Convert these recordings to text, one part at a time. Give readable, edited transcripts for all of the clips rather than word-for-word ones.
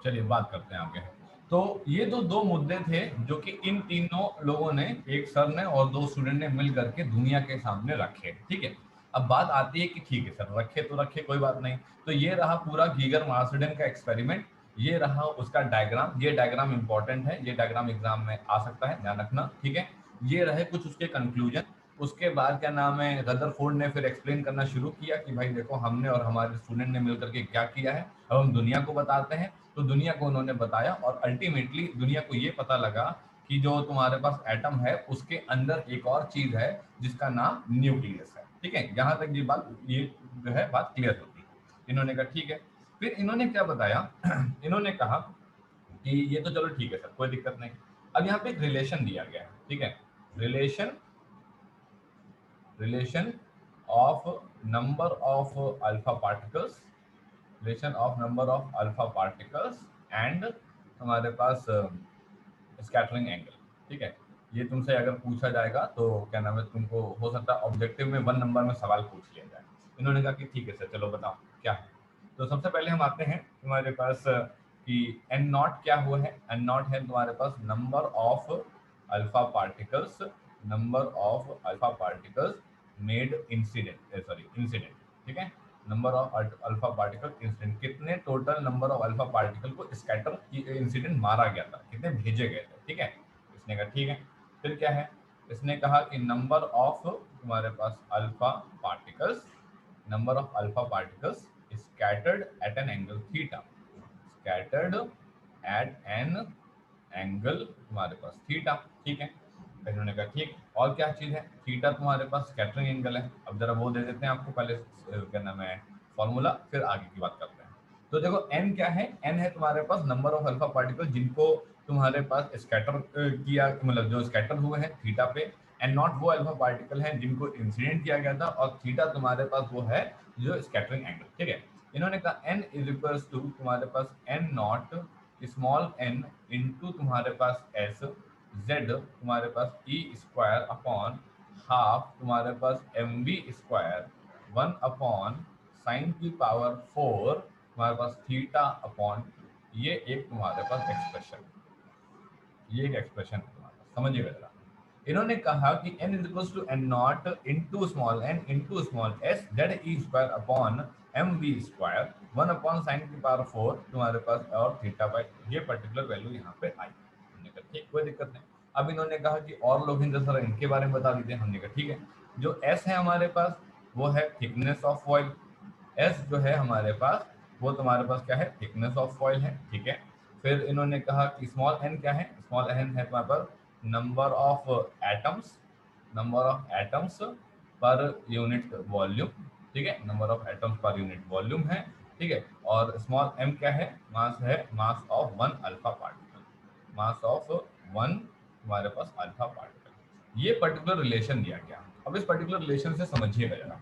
चलिए बात करते हैं आगे। तो ये तो दो मुद्दे थे जो कि इन तीनों लोगों ने, एक सर ने और दो स्टूडेंट ने मिल करके दुनिया के सामने रखे, ठीक है। अब बात आती है कि ठीक है सर, रखे तो रखे, कोई बात नहीं। तो ये रहा पूरा गीगर मार्सडेन का एक्सपेरिमेंट, ये रहा उसका डायग्राम। ये डायग्राम इंपॉर्टेंट है, ये डायग्राम एग्जाम में आ सकता है, ध्यान रखना, ठीक है। ये रहे कुछ उसके कंक्लूजन। उसके बाद क्या नाम है, रदरफोर्ड ने फिर एक्सप्लेन करना शुरू किया कि भाई देखो, हमने और हमारे स्टूडेंट ने मिलकर के क्या किया है, अब हम दुनिया को बताते हैं। तो दुनिया को उन्होंने बताया और अल्टीमेटली दुनिया को ये पता लगा कि जो तुम्हारे पास एटम है उसके अंदर एक और चीज है जिसका नाम न्यूक्लियस है, ठीक है। यहाँ तक ये जो है बात क्लियर होती है। इन्होंने कहा ठीक है। फिर इन्होंने क्या बताया इन्होंने कहा कि ये तो चलो ठीक है सर, कोई दिक्कत नहीं। अब यहाँ पे एक रिलेशन दिया गया है, ठीक है। Relation relation of number of alpha particles, relation of number of alpha particles and हमारे पास स्कैटरिंग एंगल, ठीक है। ये तुमसे अगर पूछा जाएगा तो क्या नाम है, तुमको हो सकता है ऑब्जेक्टिव में 1 नंबर में सवाल पूछ लिया जाए। इन्होंने कहा कि ठीक है सर, चलो बताओ क्या है। तो सबसे पहले हम आते हैं तुम्हारे पास कि एन नॉट क्या हुआ है। एन नॉट है तुम्हारे पास number of alpha particles, number of alpha particles made incident, sorry incident, ठीक है। Number of alpha particle incident, कितने total number of alpha particle को स्कैटर इंसिडेंट मारा गया था, कितने भेजे गए थे, ठीक है। इसने कहा ठीक है। फिर क्या है, इसने कहा कि नंबर ऑफ तुम्हारे पास alpha particles, number of alpha particles scattered at an angle theta, scattered at an angle तुम्हारे पास थीटा, ठीक है। फिर उन्होंने कहा ठीक, और क्या चीज है, थीटा तुम्हारे पास स्कैटरिंग एंगल है। अब जरा वो दे देते हैं आपको पहले, क्या नाम है, फॉर्मूला, फिर आगे की बात करते हैं। तो देखो एन क्या है, एन है तुम्हारे पास नंबर ऑफ अल्फा पार्टिकल जिनको तुम्हारे पास स्कैटर किया, मतलब जो स्कैटर हुए हैं थीटा पे। एंड नॉट वो अल्फा पार्टिकल हैं जिनको इंसिडेंट किया गया था, और थीटा तुम्हारे पास वो है जो स्कैटरिंग एंगल, ठीक है। इन्होंने कहा एन इज इक्वल्स टू तुम्हारे पास N not small N into तुम्हारे पास एस, जेड तुम्हारे पास ई स्क्वायर अपॉन हाफ तुम्हारे पास एम बी स्क्वायर 1 साइन की पावर 4 तुम्हारे पास थीटा अपॉन, ये एक तुम्हारे पास एक्सप्रेशन, ये एक एक्सप्रेशन है तुम्हारे पास, समझिएगा जरा। इन्होंने कहा कि n is equal to n naught into small N into small s z e square upon m B square 1 sine की पावर 4 तुम्हारे पास और थीटा बाई, ये पर्टिकुलर वैल्यू यहाँ पे आई। हमने कहा ठीक, कोई दिक्कत नहीं। अब इन्होंने कहा कि और लोग हैं, जैसा इनके बारे में बता दीजिए। हमने कहा ठीक है, जो एस है हमारे पास वो है थिकनेस ऑफ फॉइल, एस जो है हमारे पास वो तुम्हारे पास क्या है, थिकनेस ऑफ फॉइल है, ठीक है। फिर इन्होंने कहा कि स्मॉल एन क्या है, स्मॉल एन है तुम्हारे पास number of atoms, number of atoms पर यूनिट वॉल्यूम, ठीक है, नंबर ऑफ एटम्स पर यूनिट वॉल्यूम है, ठीक है। और स्मॉल एम क्या है, मास है, mass of 1 alpha particle, mass of 1 तुम्हारे पास अल्फा पार्टिकल। ये पर्टिकुलर रिलेशन दिया गया। अब इस पर्टिकुलर रिलेशन से समझिएगा जरा।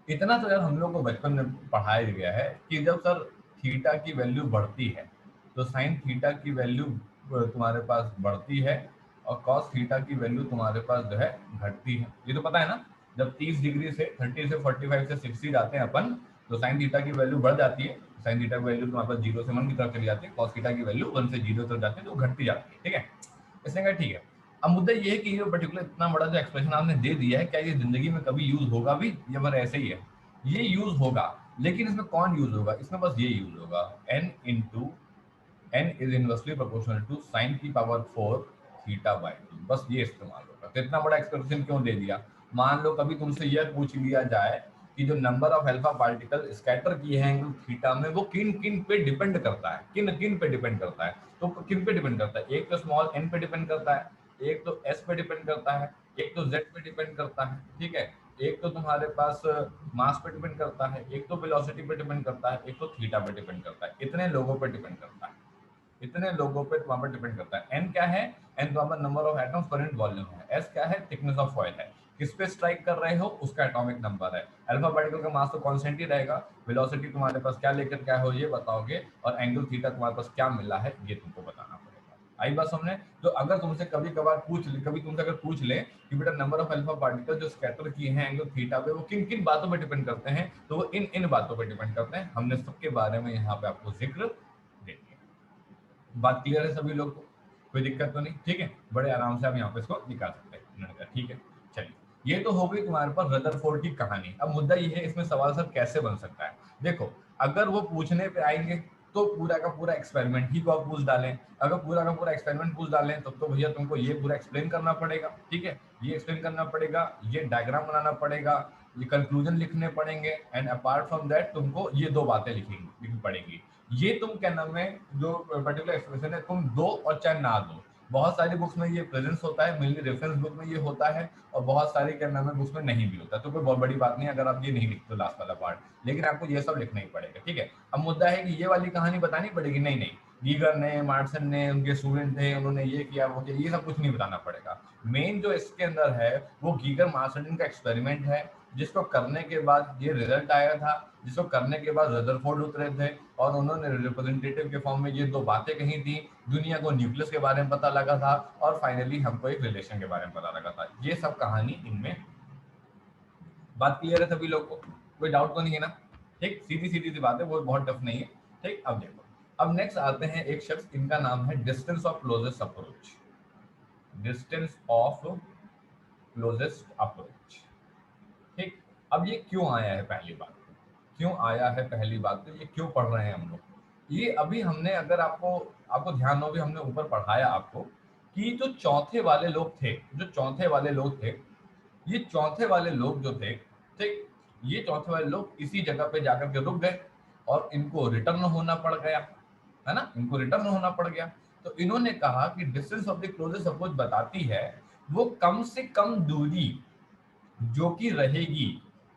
इतना तो यार हम लोग को बचपन में पढ़ाया गया है कि जब सर थीटा की वैल्यू बढ़ती है तो साइन थीटा की वैल्यू तुम्हारे पास बढ़ती है, और कॉस थीटा की वैल्यू तुम्हारे पास जो है घटती है। ये तो पता है ना, जब 30 डिग्री से 30 से 45 से 60 जाते हैं अपन, तो साइन थीटा की वैल्यू बढ़ जाती है, साइन थीटा की वैल्यू तुम्हारे पास 0 से 1 की तरफ चली जाती है, कॉस थीटा की वैल्यू 1 से 0 तक जाती है, तो घटती जाती है, ठीक है। इसने कहा ठीक है। अब मुद्दा ये है कि ये पर्टिकुलर इतना बड़ा जो एक्सप्रेशन आपने दे दिया है, क्या ये जिंदगी में कभी यूज होगा भी, या फिर ऐसे ही है। ये यूज होगा, लेकिन इसमें कौन यूज होगा, इसमें बस ये यूज होगा, n into n is inversely proportional to sine की पावर 4 थीटा बाई 2, बस ये इस्तेमाल होगा। तो इतना बड़ा एक्सप्रेशन क्यों दे दिया। मान लो कभी तुमसे यह पूछ लिया जाए कि जो number of alpha particle scatter किए हैं एंगल थीटा में, वो किन किन पे डिपेंड करता है, किन किन पे डिपेंड करता है, तो किन पे डिपेंड करता है, एक तो स्मॉल n पे डिपेंड करता है, एक तो s पे डिपेंड करता है, एक तो z पे डिपेंड करता है, ठीक है। एक तो तुम्हारे पास मास पे डिपेंड करता है, एक तो वेलोसिटी पे डिपेंड करता है, एक तो थीटा पे डिपेंड करता है। इतने लोगों पे डिपेंड करता है, इतने लोगों पे वहां पर डिपेंड करता है। एन क्या है, एन तो हमारा नंबर ऑफ एटम्स पर यूनिट वॉल्यूम है, एस क्या है, थिकनेस ऑफ फॉइल है, किस पे स्ट्राइक कर रहे हो उसका एटॉमिक नंबर है, अल्फा पार्टिकल का मास तो कांस्टेंट ही रहेगा, वेलोसिटी तुम्हारे पास क्या लेकर क्या हो ये बताओगे, और एंगल थीटा तुम्हारे पास क्या मिला है ये तुमको बताना पड़ेगा। आई बात समझने। तो अगर तुमसे कभी कभार पूछ ले, कभी तुमसे अगर पूछ ले कि बेटा नंबर ऑफ अल्फा पार्टिकल जो स्कैटर किए हैं एंगल थीटा पे, वो किन किन बातों पे डिपेंड करते हैं, तो वो इन इन बातों पे डिपेंड करते हैं। हमने सबके बारे में यहाँ पे आपको जिक्र दे दिया। बात क्लियर है सभी लोग को? कोई दिक्कत तो नहीं, ठीक है, बड़े आराम से आप यहाँ पे इसको निकाल सकते हैं। उन्होंने कहा ठीक है, चलिए ये तो हो गई तुम्हारे पास रदरफोर्ड की कहानी। अब मुद्दा ये है इसमें सवाल सर कैसे बन सकता है। देखो, अगर वो पूछने पे आएंगे तो पूरा का पूरा एक्सपेरिमेंट ही को आप पूछ डालें। अगर पूरा का पूरा एक्सपेरिमेंट पूछ डालें तब तो भैया तुमको ये पूरा एक्सप्लेन करना पड़ेगा, ठीक है, ये एक्सप्लेन करना पड़ेगा, ये डायग्राम बनाना पड़ेगा, ये कंक्लूजन लिखने पड़ेंगे, एंड अपार्ट फ्रॉम दैट तुमको ये दो बातें लिखनी पड़ेंगी। ये तुम क्या नाम है जो पर्टिकुलर एक्सप्रेशन है तुम दो और चाहे ना दो। बहुत सारी बुक्स में ये प्रेजेंस होता है, मेनली रेफरेंस बुक में ये होता है, और बहुत सारी क्या नाम है बुक्स में नहीं भी होता, तो कोई बहुत बड़ी बात नहीं अगर आप ये नहीं लिखते लास्ट वाला पार्ट, लेकिन आपको ये सब लिखना ही पड़ेगा, ठीक है। अब मुद्दा है कि ये वाली कहानी बतानी पड़ेगी, नहीं नहीं, गीगर ने, मार्टसन ने, उनके स्टूडेंट थे, उन्होंने ये किया वो किया, ये सब कुछ नहीं बताना पड़ेगा। मेन जो इसके अंदर है वो गीगर मार्टसन का एक्सपेरिमेंट है, जिसको करने के बाद ये रिजल्ट आया था, जिसको करने के बाद रदरफोर्ड उतरे थे और उन्होंने रिप्रेजेंटेटिव के फॉर्म में ये दो बातें कही थी, दुनिया को न्यूक्लियस के बारे में पता लगा था, और फाइनली हमको एक रिलेशन के बारे में पता लगा था। ये सब कहानी इनमें। बात क्लियर है सभी लोग को? कोई डाउट तो नहीं है ना? ठीक, सीधी सीधी सी बात है, वो बहुत टफ नहीं है। ठीक, अब देखो, अब नेक्स्ट आते हैं एक शख्स, इनका नाम है distance of closest approach. Distance of closest approach. ठीक, अब ये क्यों आया है पहली बात, क्यों आया है पहली बात, तो ये क्यों पढ़ रहे हैं हम लोग, ये अभी हमने, अगर आपको आपको ध्यान हो भी हमने ऊपर पढ़ाया आपको कि जो चौथे वाले लोग थे, जो चौथे वाले लोग थे, ये चौथे वाले लोग जो थे, ठीक, ये चौथे वाले लोग इसी जगह पे जाकर के रुक गए और इनको रिटर्न होना पड़ गया, है ना, इनको रिटर्न होना पड़ गया। तो इन्होंने कहा कि distance of the closest approach बताती है वो कम से कम दूरी जो कि रहेगी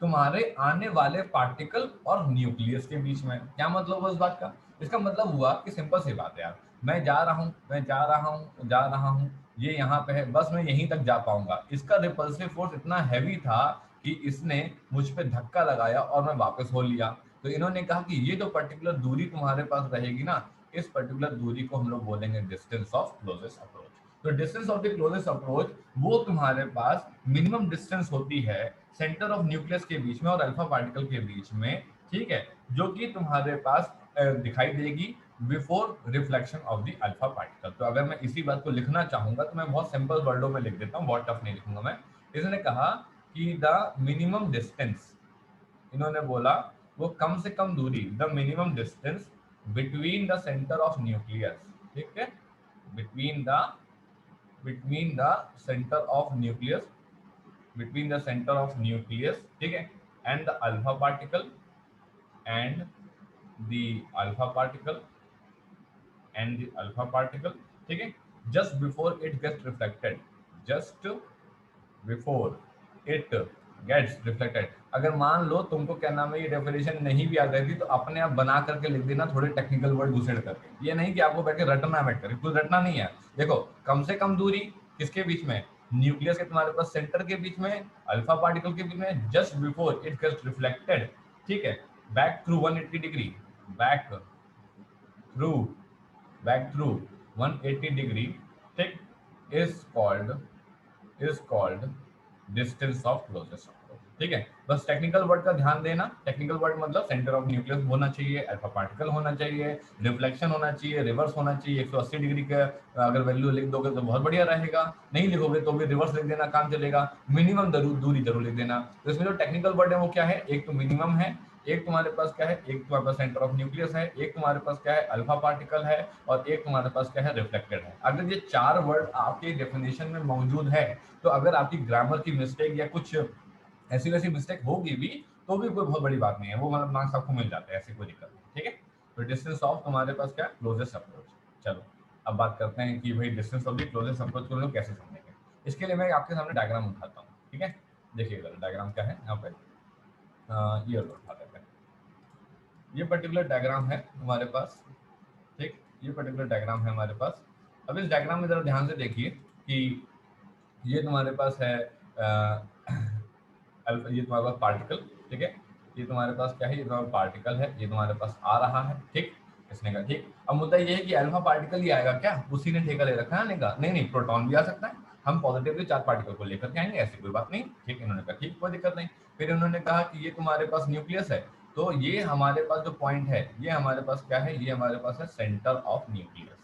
तुम्हारे आने वाले पार्टिकल और न्यूक्लियस के बीच में। क्या मतलब हुआ इस बात का? इसका मतलब हुआ कि सिंपल सी बात है यार, मैं जा रहा हूँ, मैं जा रहा हूँ, जा रहा हूँ, ये यहाँ पे है, बस मैं यहीं तक जा पाऊंगा। इसका रिपल्सिव फोर्स इतना हैवी था कि इसने मुझ पे धक्का लगाया और मैं वापस हो लिया। तो इन्होंने कहा कि ये जो पर्टिकुलर दूरी तुम्हारे पास रहेगी ना, इस पर्टिकुलर दूरी को हम लोग बोलेंगे डिस्टेंस ऑफ क्लोजेस्ट अप्रोच। तो distance of the closest approach वो तुम्हारे पास मिनिमम डिस्टेंस होती है सेंटर ऑफ न्यूक्लियस के बीच में और अल्फा पार्टिकल के बीच में, ठीक है, जो कि तुम्हारे पास दिखाई देगी before reflection of the alpha particle. तो अगर मैं इसी बात को लिखना चाहूंगा तो मैं बहुत सिंपल वर्डों में लिख देता हूँ, बहुत टफ नहीं लिखूंगा मैं। इसने कहा कि द मिनिमम डिस्टेंस, इन्होंने बोला वो कम से कम दूरी, the minimum distance between the centre of nucleus, ठीक है, between the center of nucleus, between the center of nucleus, ठीक है, and the alpha particle, and the alpha particle, and the alpha particle, ठीक है, just before it gets reflected, just before it gets reflected। अगर मान लो तुमको क्या नाम है ये डेफिनेशन नहीं भी आ रही थी तो अपने आप बना करके लिख देना, थोड़े टेक्निकल वर्ड घुसेड़ करके, ये नहीं कि आपको बैठ के रटना बैठ कर, कुछ रटना नहीं है। देखो, कम से कम दूरी किसके बीच में, न्यूक्लियस के तुम्हारे पास सेंटर के बीच में, अल्फा पार्टिकल के बीच में, just before it gets reflected, ठीक है, back through 180 degree, back through back through 180 degree, ठीक, is called distance of closest approach, ठीक है। बस टेक्निकल वर्ड का ध्यान देना, टेक्निकल वर्ड मतलब सेंटर ऑफ न्यूक्लियस होना चाहिए, अल्फा पार्टिकल होना चाहिए, रिफ्लेक्शन होना चाहिए, रिवर्स होना चाहिए, 180 डिग्री का अगर वैल्यू लिख दोगे तो बहुत बढ़िया रहेगा, नहीं लिखोगे तो भी रिवर्स लिख देना, काम चलेगा। मिनिमम दूरी जरूर लिख देना। तो इसमें जो टेक्निकल वर्ड है वो क्या है, एक तो मिनिमम है, एक तुम्हारे पास क्या है, एक तुम्हारे पास सेंटर ऑफ न्यूक्लियस है, एक तुम्हारे पास क्या है अल्फा पार्टिकल है, और एक तुम्हारे पास क्या है रिफ्लेक्टेड है। अगर ये चार वर्ड आपके डेफिनेशन में मौजूद है तो अगर आपकी ग्रामर की मिस्टेक या कुछ ऐसी वैसी मिस्टेक होगी भी तो भी कोई बहुत बड़ी बात नहीं है, वो मतलब मार्क्स आपको मिल जाते हैं, ऐसी कोई दिक्कत नहीं, ठीक है। तो डिस्टेंस ऑफ तुम्हारे पास क्या है, क्लोजेस्ट अप्रोच। चलो अब बात करते हैं कि भाई distance of the closest approach को लोग कैसे समझेंगे। इसके लिए मैं आपके सामने डायग्राम उठाता हूँ, ठीक है। देखिएगा डायग्राम क्या है यहाँ पे, ये उठा देते हैं। ये पर्टिकुलर डायग्राम है हमारे पास, ठीक, ये पर्टिकुलर डायग्राम है हमारे पास। अब इस डायग्राम में जरा ध्यान से देखिए कि ये तुम्हारे पास है ये तुम्हारे पास पार्टिकल, ठीक है, ये तुम्हारे पास क्या है, ये तुम्हारा पार्टिकल है, ये तुम्हारे पास आ रहा है, ठीक, इसने कहा ठीक। अब मुद्दा ये है कि अल्फा पार्टिकल ही आएगा क्या, उसी ने ठेका ले रखा है, नहीं कहा नहीं नहीं प्रोटॉन भी आ सकता है, हम पॉजिटिवली चार्ज पार्टिकल को लेकर के आएंगे, ऐसी कोई बात नहीं, ठीक। इन्होंने कहा ठीक, कोई दिक्कत नहीं। फिर इन्होंने कहा कि ये तुम्हारे पास न्यूक्लियस है, तो ये हमारे पास जो पॉइंट है, ये हमारे पास क्या है, ये हमारे पास है सेंटर ऑफ न्यूक्लियस,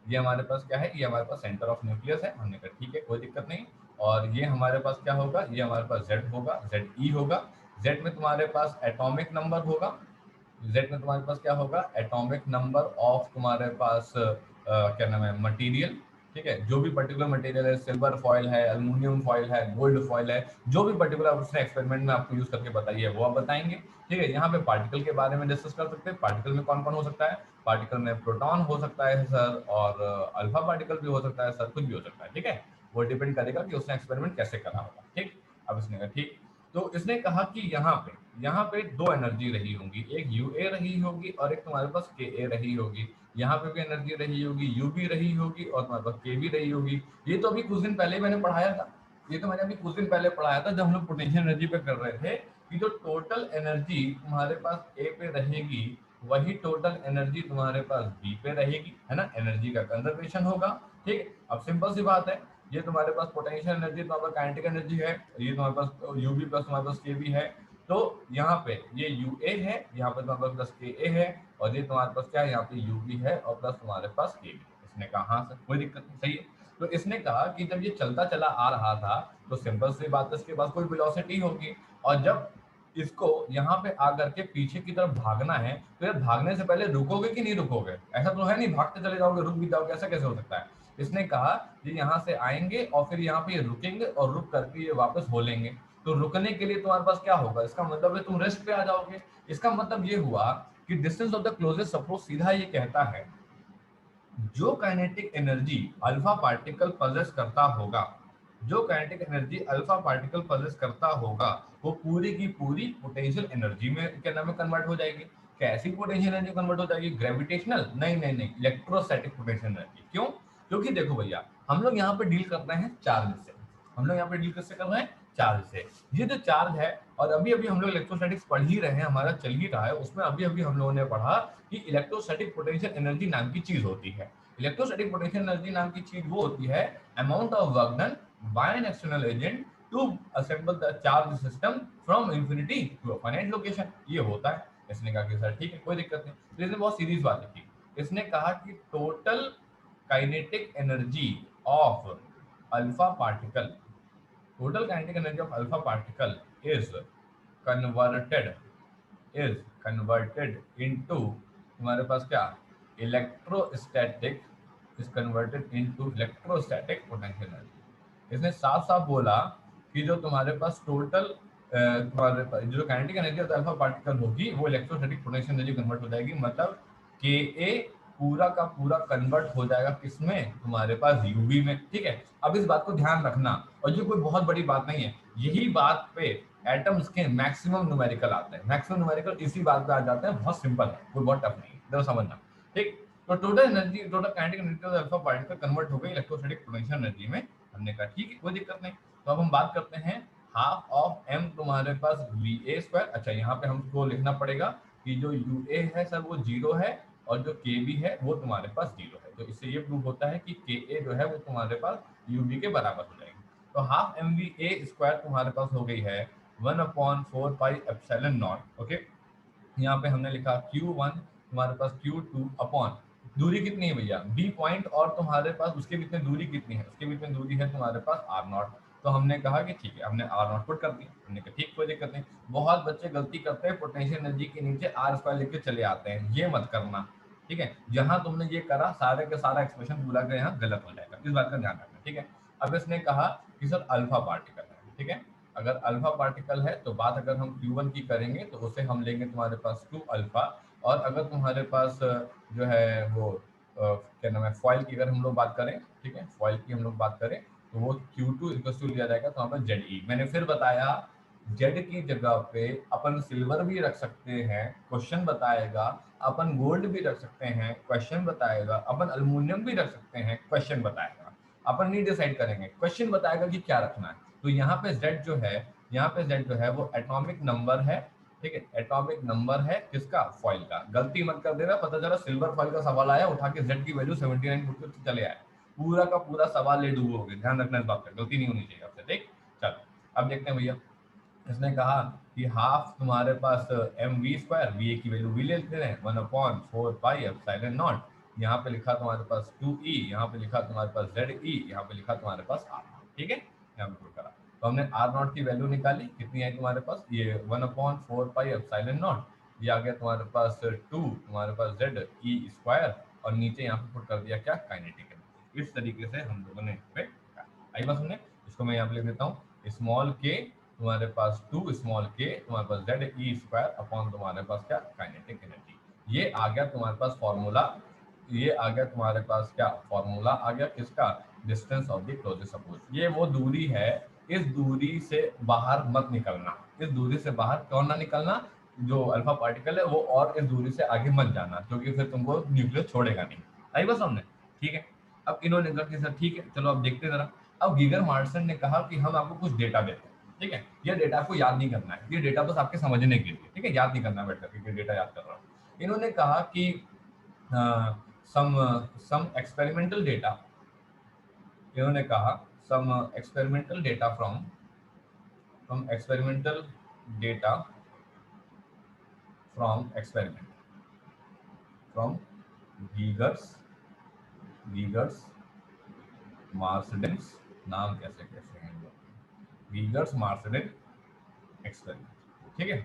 ये हमारे पास क्या है, ये हमारे पास सेंटर ऑफ न्यूक्लियस है। हमने कहा ठीक है, कोई दिक्कत नहीं। और ये हमारे पास क्या होगा, ये हमारे पास Z होगा, ZE होगा। Z में तुम्हारे पास एटॉमिक नंबर होगा, Z में तुम्हारे पास क्या होगा, एटॉमिक नंबर ऑफ तुम्हारे पास क्या नाम है, मटेरियल। ठीक है, जो भी पर्टिकुलर मटेरियल है, सिल्वर फॉइल है, एल्युमिनियम फॉइल है, गोल्ड फॉइल है, जो भी पर्टिकुलर उसने एक्सपेरिमेंट में आपको यूज करके बताई है वो आप बताएंगे। ठीक है, यहाँ पे पार्टिकल के बारे में डिस्कस कर सकते हैं। पार्टिकल में कौन कौन हो सकता है, पार्टिकल में प्रोटॉन हो सकता है सर, और अल्फा पार्टिकल भी हो सकता है सर, कुछ भी हो सकता है। ठीक है, वो डिपेंड करेगा कि उसने एक्सपेरिमेंट कैसे करा होगा। ठीक, अब इसने कहा ठीक, तो इसने कहा कि यहाँ पे दो एनर्जी रही होंगी, एक UA रही होगी और एक तुम्हारे पास KA रही होगी। यहाँ पे भी एनर्जी रही होगी, U भी रही होगी और तुम्हारे पास K भी रही होगी। ये तो अभी कुछ दिन पहले मैंने पढ़ाया था, ये तो मैंने अभी कुछ दिन पहले पढ़ाया था जब हम लोग पोटेंशियल एनर्जी पे कर रहे थे, कि जो टोटल एनर्जी तुम्हारे पास A पे रहेगी वही टोटल एनर्जी तुम्हारे पास B पे रहेगी, है ना, एनर्जी का कंजर्वेशन होगा। ठीक है, अब सिंपल सी बात है, ये तुम्हारे पास पोटेंशियल एनर्जी, तुम्हारे पास काइनेटिक एनर्जी है, ये तुम्हारे पास UB प्लस तुम्हारे पास KB है। तो यहाँ पे ये UA है, यहाँ पे तुम्हारे पास प्लस KA है, और ये तुम्हारे पास क्या है, यहाँ पे UB है और प्लस तुम्हारे पास KB। इसने कहा हाँ सर, कोई दिक्कत नहीं, सही है। तो इसने कहा कि जब ये चलता चला आ रहा था तो सिंपल सी बात है, इसके पास कोई वेलोसिटी होगी, और जब इसको यहाँ पे आकर के पीछे की तरफ भागना है तो यार भागने से पहले रुकोगे कि नहीं रुकोगे, ऐसा तो है नहीं भागते चले जाओगे रुक भी जाओगे, ऐसा कैसे हो सकता है। इसने कहा ये यहाँ से आएंगे और फिर यहाँ पे ये रुकेंगे और रुक करके ये वापस हो लेंगे। तो रुकने के लिए तुम्हारे पास क्या होगा, इसका मतलब है तुम रेस्ट पे आ जाओगे। इसका मतलब ये हुआ कि distance of the closest approach सीधा ये कहता है जो kinetic energy alpha particle possess करता होगा, जो kinetic energy alpha particle possess करता होगा वो पूरी की पूरी पोटेंशियल एनर्जी में क्या नाम है कन्वर्ट हो जाएगी। कैसी पोटेंशियल एनर्जी कन्वर्ट हो जाएगी, ग्रेविटेशनल नहीं नहीं नहीं, इलेक्ट्रोस्टैटिक पोटेंशियल एनर्जी। क्यों, क्योंकि देखो भैया हम लोग यहाँ पे डील कर रहे हैं चार्ज से, हम लोग यहाँ पे डील कैसे कर रहे हैं, चार्ज से। ये जो चार्ज है, और अभी अभी हम लोग इलेक्ट्रोस्टैटिक्स पढ़ ही रहे हैं, हमारा चल ही रहा है, उसमें अभी अभी हम लोगों ने पढ़ा कि इलेक्ट्रोस्टैटिक पोटेंशियल एनर्जी नाम की चीज होती है। इलेक्ट्रोस्टैटिक पोटेंशियल एनर्जी नाम की चीज वो होती है amount of work done by an external agent to assemble the charge system from infinity to a finite location, ये होता है। इसने कहा कि सर ठीक है कोई दिक्कत नहीं, तो इसने बहुत सीरीज बात की। इसने कहा कि total kinetic energy of alpha particle, total kinetic energy of alpha particle is converted is converted into तुम्हारे पास क्या, electrostatic, is converted into electrostatic potential energy। इसने साफ साफ बोला कि जो तुम्हारे पास टोटल तुम्हारे पास जो kinetic energy of alpha particle होगी वो इलेक्ट्रोस्टैटिक पोटेंशियल एनर्जी कन्वर्ट हो जाएगी, मतलब के ए पूरा का पूरा कन्वर्ट हो जाएगा किसमें, तुम्हारे पास यूवी में। ठीक है, अब इस बात को ध्यान रखना, और ये कोई बहुत बड़ी बात नहीं है, यही बात पे एटम्स के मैक्सिमम न्यूमेरिकल आते हैं, मैक्सिमम न्यूमेरिकल इसी बात पे आ जाते हैं, बहुत सिंपल है, कोई बहुत टफ नहीं है, जरा समझना। ठीक, तो total energy, total kinetic energy of alpha particle convert हो गई इलेक्ट्रोस्टैटिक पोटेंशियल एनर्जी में। हमने कहा ठीक है कोई दिक्कत नहीं। तो अब हम बात करते हैं हाफ ऑफ एम तुम्हारे पास VA स्क्वायर। अच्छा यहाँ पे हमको लिखना पड़ेगा कि जो UA है सर वो 0 है और जो KB है वो तुम्हारे पास 0 है, तो इससे ये प्रूव होता है कि KA जो है वो तुम्हारे पास UB के बराबर हो जाएगी। तो हाफ MVA स्क्वायर तुम्हारे पास हो गई है 1/4 पाई एप्सिलॉन नॉट। ओके, यहाँ पे हमने लिखा Q1 तुम्हारे पास Q2 अपॉन दूरी कितनी है भैया B पॉइंट, और तुम्हारे पास उसके बीच में दूरी कितनी है, उसके बीच में दूरी है तुम्हारे पास R0। तो हमने कहा कि ठीक है, हमने R0 पुट कर दिया, हमने कहा ठीक कोई दिक्कत नहीं। बहुत बच्चे गलती करते हैं, पोटेंशियल एनर्जी के नीचे R स्क्वायर लेके चले आते हैं, ये मत करना। ठीक है, जहां तुमने ये करा सारे का सारा एक्सप्रेशन पूरा का यहाँ गलत हो जाएगा, इस बात का ध्यान रखना। ठीक है, अब इसने कहा कि सर अल्फा पार्टिकल है। ठीक है, अगर अल्फा पार्टिकल है तो बात अगर हम Q1 की करेंगे तो उसे हम लेंगे तुम्हारे पास 2 अल्फा, और अगर तुम्हारे पास जो है वो क्या नाम है फॉइल की अगर हम लोग बात करें, ठीक है फॉइल की हम लोग बात करें तो वो Q2 इक्वल टू लिया जाएगा तो वहाँ पर ZE। मैंने फिर बताया जेड की जगह पे अपन सिल्वर भी रख सकते हैं, क्वेश्चन बताएगा, अपन गोल्ड भी रख सकते हैं, क्वेश्चन बताएगा, अपन अल्युमिनियम भी रख सकते हैं, क्वेश्चन बताएगा। अपन नहीं डिसाइड करेंगे, क्वेश्चन बताएगा कि क्या रखना है। तो यहाँ पे Z जो है, यहाँ पे Z जो है वो एटॉमिक नंबर है। ठीक है, एटॉमिक नंबर है किसका, फॉइल का। गलती मत कर देना, पता चला सिल्वर फॉइल का सवाल आया उठा के Z की वैल्यू 79 पुट करके चले आए, पूरा का पूरा सवाल ले डूबोगे। ध्यान रखना इस बात का, गलती नहीं होनी चाहिए आपसे। ठीक, चलो अब देखते हैं भैया। इसने कहा कि हाफ तुम्हारे पास M V square, V A की वैल्यू वी ले लेते हैं 1/4 पाई एप्सिलॉन नॉट, यहाँ पे लिखा तुम्हारे पास 2e, यहाँ पे लिखा तुम्हारे पास ZE, यहाँ पे लिखा तुम्हारे पास R नॉट, ठीक है, यहाँ पे पुट करा। तो हमने R नॉट की वैल्यू निकाली, कितनी आई तुम्हारे पास, ये 1/4πε0, ये आ गया तुम्हारे पास 2 तुम्हारे पास ZE स्क्वायर, और नीचे यहाँ पे पुट कर दिया क्या, काइनेटिक एनर्जी। इस तरीके से हम लोगों ने यहाँ पे आई बात सुनने। इसको मैं यहाँ पे लिख देता हूँ, स्मॉल के तुम्हारे पास 2 स्मॉल के तुम्हारे पास ZE स्क्वायर अपॉन तुम्हारे पास क्या, काइनेटिक एनर्जी। ये आ गया तुम्हारे पास फॉर्मूला, ये आ गया तुम्हारे पास क्या, फॉर्मूला आ गया किसका, distance of the closest approach. ये वो दूरी है, इस दूरी से बाहर मत निकलना, इस दूरी से बाहर कौन ना निकलना, जो अल्फा पार्टिकल है वो, और इस दूरी से आगे मत जाना, क्योंकि फिर तुमको न्यूक्लियस छोड़ेगा नहीं। आई बस हमने, ठीक है। अब इन्होंने कहा कि सर ठीक है चलो अब देखते जरा। अब गीगर मार्सन ने कहा कि हम आपको कुछ डेटा देते हैं, ठीक है, ये डेटा आपको याद नहीं करना है, ये डेटा बस आपके समझने के लिए, ठीक है, याद नहीं करना बैठ करके, डेटा याद कर रहा हूँ। इन्होंने कहा कि some experimental data, इन्होंने कहा some experimental data from experimental data from experiment from Giger's Marsden's, नाम कैसे कैसे हैं Giger's Marsden एक्सपेरिमेंट, ठीक है।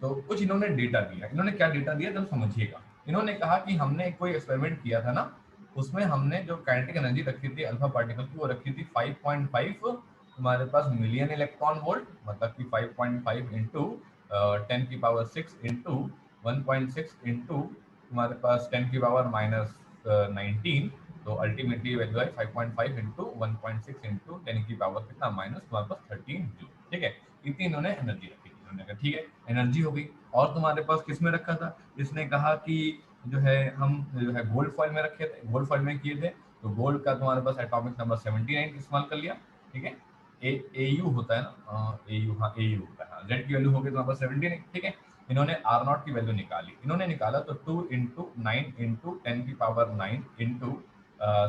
तो कुछ इन्होंने डेटा दिया, इन्होंने क्या डेटा दिया जब समझिएगा। इन्होंने कहा कि हमने कोई एक्सपेरिमेंट किया था ना, उसमें हमने जो काइनेटिक एनर्जी रखी थी अल्फा पार्टिकल की, वो रखी थी 5.5 तुम्हारे पास मिलियन इलेक्ट्रॉन वोल्ट, मतलब कि 5.5 इंटू 10⁻⁶ इंटू 1.6 इंटू तुम्हारे पास 10⁻⁻19, तो अल्टीमेटली वैल्यू है 5.5 इंटू 1.6 इंटू 10⁻⁻ कितना माइनस तुम्हारे पास 13 जूल, ठीक है। इतनी इन्होंने एनर्जी रखी, उन्होंने कहा ठीक है एनर्जी हो गई। और तुम्हारे पास किस में रखा था, इसने कहा कि जो है हम जो है गोल्ड फॉइल में रखे थे, गोल्ड फॉइल में किए थे, तो गोल्ड का तुम्हारे पास एटॉमिक नंबर 79 इस्तेमाल कर लिया, ठीक है। AU होता है ना, AU, हाँ AU होता है, जेड की वैल्यू हो गई तुम्हारे पास 79, ठीक है। इन्होंने R नॉट की वैल्यू निकाली, इन्होंने निकाला तो 2 into 9 into 10⁻9 into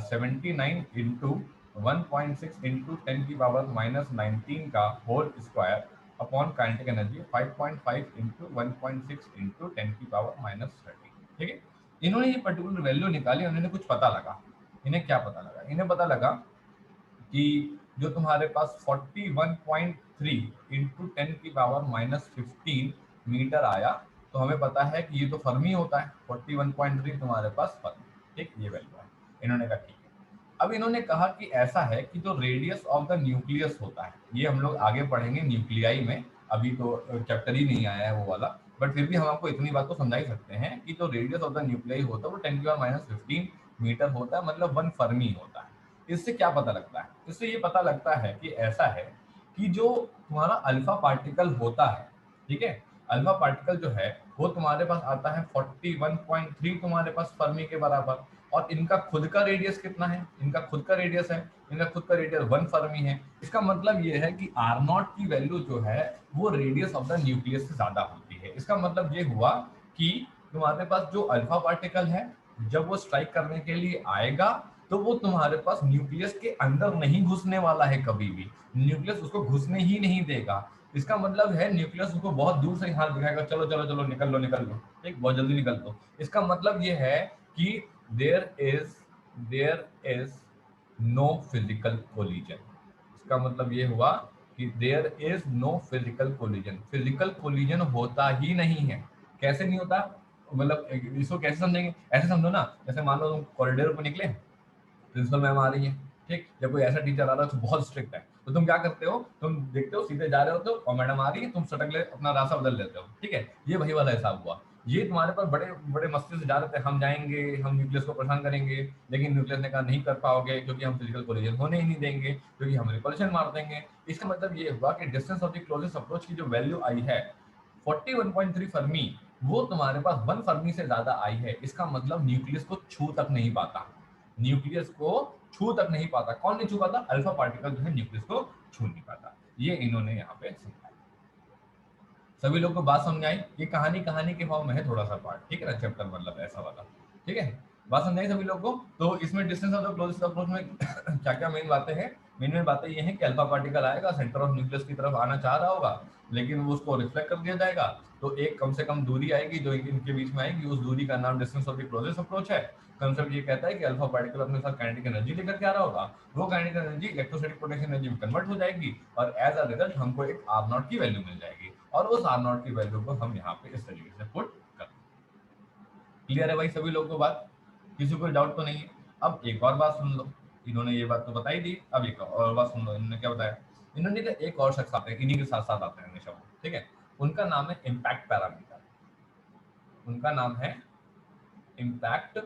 79 into 1.6 into 10⁻⁻19 का whole square upon kinetic energy 5.5 into 1.6 into 10⁻⁻13, ठीक है। इन्होंने ये पर्टिकुलर वैल्यू निकाली, उन्होंने कुछ पता लगा, इन्हें क्या पता लगा, इन्हें पता लगा कि जो तुम्हारे पास 41.3 इंटू 10⁻⁻15 मीटर आया, तो हमें पता है कि ये तो फर्मी होता है, 41.3 तुम्हारे पास फर्मी, ठीक, ये वैल्यू है। इन्होंने कहा ठीक है। अब इन्होंने कहा कि ऐसा है कि जो रेडियस ऑफ द न्यूक्लियस होता है, ये हम लोग आगे पढ़ेंगे न्यूक्लियाई में, अभी तो चैप्टर ही नहीं आया है वो वाला, बट फिर भी हम आपको इतनी बात तो समझा ही सकते हैं कि जो रेडियस ऑफ द न्यूक्लियाई होता है वो 10⁻⁻15 मीटर होता है, मतलब 1 फर्मी होता है। इससे क्या पता लगता है, इससे ये पता लगता है कि ऐसा है कि जो तुम्हारा अल्फा पार्टिकल होता है, ठीक है, अल्फा पार्टिकल जो है वो तुम्हारे पास आता है 41.3 तुम्हारे पास फर्मी के बराबर, और इनका खुद का रेडियस कितना है, इनका खुद का रेडियस है, इनका खुद का रेडियस 1 फर्मी है। इसका मतलब ये है कि R नॉट की वैल्यू जो है वो रेडियस ऑफ द न्यूक्लियस से ज्यादा होती है। इसका मतलब ये हुआ कि तुम्हारे पास जो अल्फा पार्टिकल है, जब वो स्ट्राइक करने के लिए आएगा तो वो तुम्हारे पास न्यूक्लियस के अंदर नहीं घुसने वाला है, कभी भी न्यूक्लियस उसको घुसने ही नहीं देगा। इसका मतलब है न्यूक्लियस उसको बहुत दूर से हाथ दिखाएगा, चलो चलो चलो निकल लो निकल लो, ठीक, बहुत जल्दी निकल लो। इसका मतलब ये है कि there is no physical collision. इसका मतलब ये हुआ कि there is no physical collision, physical collision होता ही नहीं है। कैसे नहीं होता, मतलब इसको कैसे समझेंगे, ऐसे समझो ना, जैसे मान लो तुम कॉरिडोर पर निकले, प्रिंसिपल मैम आ रही है, ठीक, जब कोई ऐसा टीचर आ रहा है तो बहुत स्ट्रिक्ट है, तो तुम क्या करते हो, तुम देखते हो सीधे जा रहे हो तो, और मैडम आ रही है, तुम सटक ले अपना रास्ता बदल लेते हो, ठीक है। ये वही वाला हिसाब हुआ, ये तुम्हारे पास बड़े बड़े मस्ती से जा रहे थे, हम जाएंगे, हम न्यूक्लियस को परेशान करेंगे, लेकिन न्यूक्लियस ने कहा नहीं कर पाओगे, क्योंकि हम फिजिकल कोलिजन होने ही नहीं देंगे, क्योंकि हम रिपल्शन मार देंगे। इसका मतलब ये हुआ कि distance of the closest approach की जो वैल्यू आई है 41.3 फर्मी, वो तुम्हारे पास 1 फर्मी से ज्यादा आई है। इसका मतलब न्यूक्लियस को छू तक नहीं पाता, न्यूक्लियस को छू तक नहीं पाता। कौन नहीं छू पाता, अल्फा पार्टिकल जो है न्यूक्लियस को छू नहीं पाता। ये इन्होंने यहाँ पे समझाया। सभी लोग को बात समझ आई, ये कहानी कहानी के भाव में है थोड़ा सा पार्ट, ठीक है ना, चैप्टर मतलब ऐसा वाला, ठीक है। बात समझाई सभी लोग को। तो इसमें distance of the closest approach में क्या क्या मेन बातें हैं? मेन बातें ये हैं कि अल्फा पार्टिकल आएगा, सेंटर ऑफ न्यूक्लियस की तरफ आना चाह रहा होगा, लेकिन वो उसको रिफ्लेक्ट कर दिया जाएगा। तो एक कम से कम दूरी आएगी जो इनके बीच में आएगी, उस दूरी का नाम distance of the closest approach है। कंसेप्ट ये कहता है कि अल्फा पार्टिकल अपने साथ काइनेटिक एनर्जी लेकर के आ रहा होगा, वो kinetic energy electrostatic potential energy में कन्वर्ट हो जाएगी, और एज अ रिजल्ट हमको एक आर नॉट की वैल्यू मिल जाएगी, और उस आर नॉट की वैल्यू को हम यहाँ पे इस तरीके से पुट कर। क्लियर है भाई सभी लोगों को बात? किसी को डाउट तो नहीं है? अब एक और बात सुन लो, इन्होंने ये बात तो बताई दी, अब एक और बात सुन लो इन्होंने क्या बताया। इन्होंने कहा एक और शख्स आते हैं, इन्हीं के साथ साथ आते हैं हमेशा वो, ठीक है, उनका नाम है इम्पैक्ट पैरामीटर। उनका नाम है इम्पैक्ट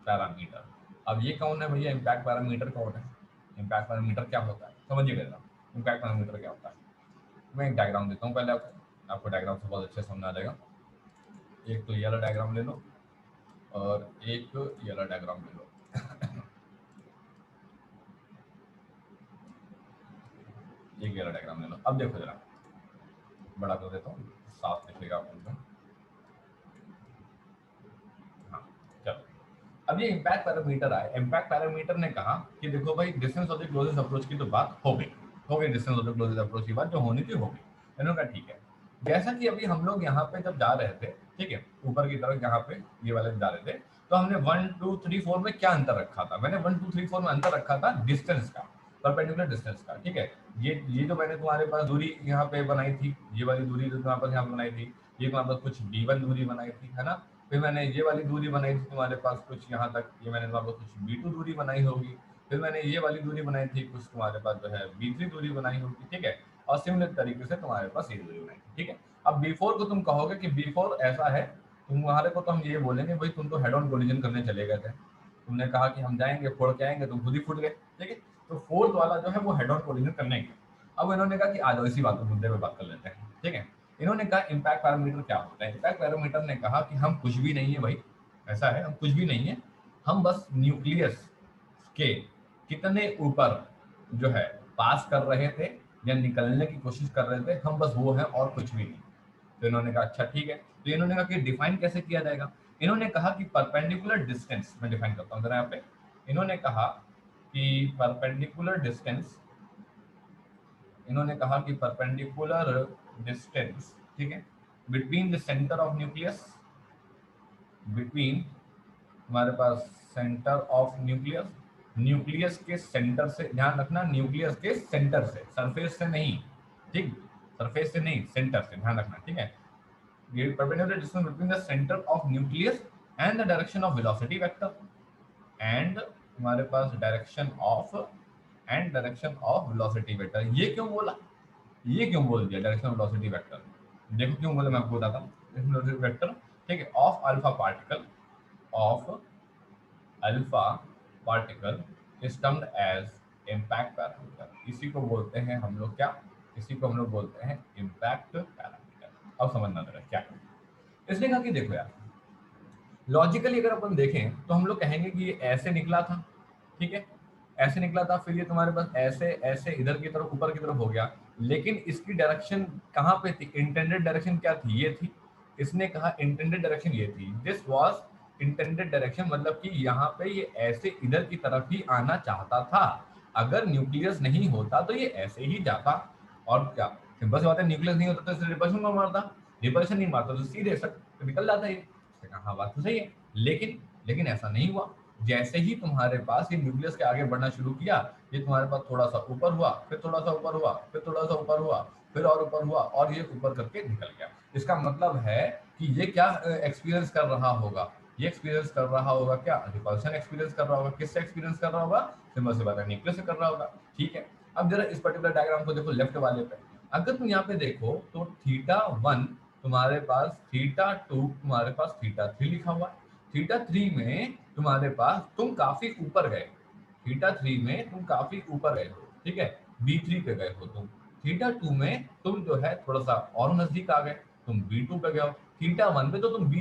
पैरामीटर। अब ये कौन है भैया? इम्पैक्ट पैरामीटर कौन है? इम्पैक्ट पैरामीटर क्या होता है समझिएगा। इम्पैक्ट पैरामीटर क्या होता है, मैं एक डायग्राम देता हूँ पहले आपको डायग्राम से बहुत अच्छे से समझ आ जाएगा। एक तो ये वाला डायग्राम ले लो, और एक ये वाला डायग्राम ले लो। एक ये वाला डायग्राम ले लो। अब देखो जरा, बड़ा कर देता हूँ, साफ दिखेगा आपको। हाँ, चलो। अब ये इम्पैक्ट पैरामीटर आए, इम्पैक्ट पैरामीटर ने कहा कि देखो भाई, distance of the closest approach की तो बात हो गई distance of the closest approach की बात जो होनी थी हो गई। इन्होंने कहा ठीक है, जैसा कि अभी हम लोग यहाँ पे जब जा रहे थे, ठीक है, ऊपर की तरफ यहाँ पे ये वाले जा रहे थे, तो हमने 1 2 3 4 में क्या अंतर रखा था? मैंने 1 2 3 4 में अंतर रखा था डिस्टेंस का, परपेंडिकुलर डिस्टेंस का, ठीक है। ये जो मैंने तुम्हारे पास दूरी यहाँ पे बनाई थी, ये वाली दूरी जो तुम्हारे पास यहाँ बनाई थी, ये तुम्हारे पास कुछ b1 दूरी बनाई थी, है ना। फिर मैंने ये वाली दूरी बनाई थी तुम्हारे पास कुछ यहाँ तक, ये मैंने तुम्हारे पास कुछ b2 दूरी बनाई होगी। फिर मैंने ये वाली दूरी बनाई थी कुछ तुम्हारे पास जो है b3 दूरी बनाई होगी, ठीक है। और सिमिलर तरीके से तुम्हारे पास ये दूरी बनाई, ठीक है। अब b4 को तुम कहोगे कि b4 ऐसा है, तुम्हारे को तो हम ये बोलेंगे भाई तुम तो हेड ऑन कोलिजन करने चले गए थे, तुमने कहा कि हम जाएंगे फोड़ के आएंगे, तुम खुद ही फूट गए, ठीक है। तो फोर्थ वाला जो है वो हेड ऑन कोलिजन करने गया। अब इन्होंने कहा कि आ जाओ इसी बात को मुद्दे पे बात कर लेते हैं, ठीक है। इन्होंने कहा इम्पैक्ट पैरामीटर क्या होता है? इम्पैक्ट पैरामीटर ने कहा कि हम कुछ भी नहीं है भाई, ऐसा है, हम कुछ भी नहीं है, हम बस न्यूक्लियस के कितने ऊपर जो है पास कर रहे थे या निकलने की कोशिश कर रहे थे, हम बस वो है और कुछ भी नहीं। तो इन्होंने कहा अच्छा ठीक है। तो इन्होंने कहा कि डिफाइन कैसे किया जाएगा? इन्होंने कहा कि परपेंडिकुलर डिस्टेंस, मैं डिफाइन करता हूँ जरा यहाँ पे। इन्होंने कहा कि परपेंडिकुलर डिस्टेंस, इन्होंने कहा कि परपेंडिकुलर डिस्टेंस, ठीक है, between the centre of nucleus, between हमारे पास सेंटर ऑफ न्यूक्लियस, न्यूक्लियस के सेंटर से, ध्यान रखना, न्यूक्लियस के सेंटर से, सरफेस से नहीं, ठीक, सरफेस से नहीं, सेंटर से, ध्यान रखना, ठीक है। ये perpendicular distance between the centre of nucleus and the direction of velocity vector, and हमारे पास डायरेक्शन ऑफ वेलोसिटी वेक्टर। ये क्यों बोला, ये क्यों बोल दिया डायरेक्शन ऑफ वेलोसिटी वेक्टर? देखो क्यों बोला, मैं आपको बताता हूँ। वेलोसिटी वेक्टर, ठीक है, of alpha particle, of alpha particle is termed as impact parameter. इसी को बोलते हैं हम लोग क्या? इसी को हम लोग बोलते हैं इम्पैक्ट पैरामीटर। अब समझना मेरा क्या है। इसने कहा कि देखो यार, लॉजिकली अगर अपन देखें तो हम लोग कहेंगे कि ये ऐसे निकला था, ठीक है, ऐसे निकला था, फिर ये तुम्हारे पास ऐसे ऐसे इधर की तरफ, ऊपर की तरफ हो गया, लेकिन इसकी डायरेक्शन कहाँ पे थी? इंटेंडेड डायरेक्शन क्या थी? ये थी। इसने कहा इंटेंडेड डायरेक्शन ये थी, दिस वाज इंटेंडेड डायरेक्शन, मतलब कि यहाँ पे ये ऐसे इधर की तरफ ही आना चाहता था। अगर न्यूक्लियस नहीं होता तो ये ऐसे ही जाता, और क्या, सिंपल सी बात है, न्यूक्लियस नहीं होता तो इसे रिपल्शन में मारता, रिपल्शन नहीं मारता तो सीधे निकल जाता है। हाँ बात तो सही है, लेकिन ऐसा नहीं हुआ। जैसे ही तुम्हारे पास ये न्यूक्लियस के आगे बढ़ना शुरू किया, ये तुम्हारे पास थोड़ा सा ऊपर हुआ, फिर थोड़ा सा ऊपर हुआ, फिर थोड़ा सा ऊपर हुआ, फिर और ऊपर हुआ, और ये ऊपर करके निकल गया। इसका मतलब है कि ये क्या एक्सपीरियंस कर रहा होगा? ये एक्सपीरियंस कर रहा होगा क्या? रिपल्शन एक्सपीरियंस कर रहा होगा। किससे एक्सपीरियंस कर रहा होगा? सिंपल सी बात है, न्यूक्लियस से कर रहा होगा, ठीक है। अब जरा इस पर्टिकुलर डायग्राम को देखो, लेफ्ट वाले पे अगर तुम यहाँ पे देखो तो θ1 तुम्हारे पास, θ2 तुम्हारे पास, θ3 लिखा हुआ है। θ3 में तुम्हारे पास तुम काफी ऊपर गए, θ3 में तुम काफी ऊपर गए हो, ठीक है, b3 पे गए हो तुम। θ2 में तुम जो है थोड़ा सा और नजदीक आ गए, तुम b2 पे गए हो। θ1 पे तो तुम b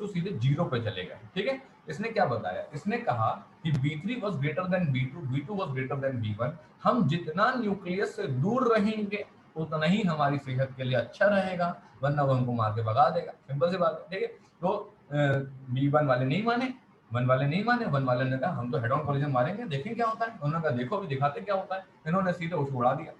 सीधे 0 पे चले गए, ठीक है। इसने क्या बताया? इसने कहा कि b3 was greater than b2, b2 was greater than b1। हम जितना न्यूक्लियस से दूर रहेंगे उतना ही हमारी सेहत के लिए अच्छा रहेगा, वरना वो हमको मार के भगा देगा, सिंपल सी बात है, ठीक है। तो B1 वाले नहीं माने, वन वाले नहीं माने, वन वाले ने कहा हम तो हेड ऑन कोलिजन मारेंगे, देखें क्या होता है। उन्होंने कहा देखो अभी दिखाते क्या होता है। इन्होंने सीधे उसको उड़ा दिया,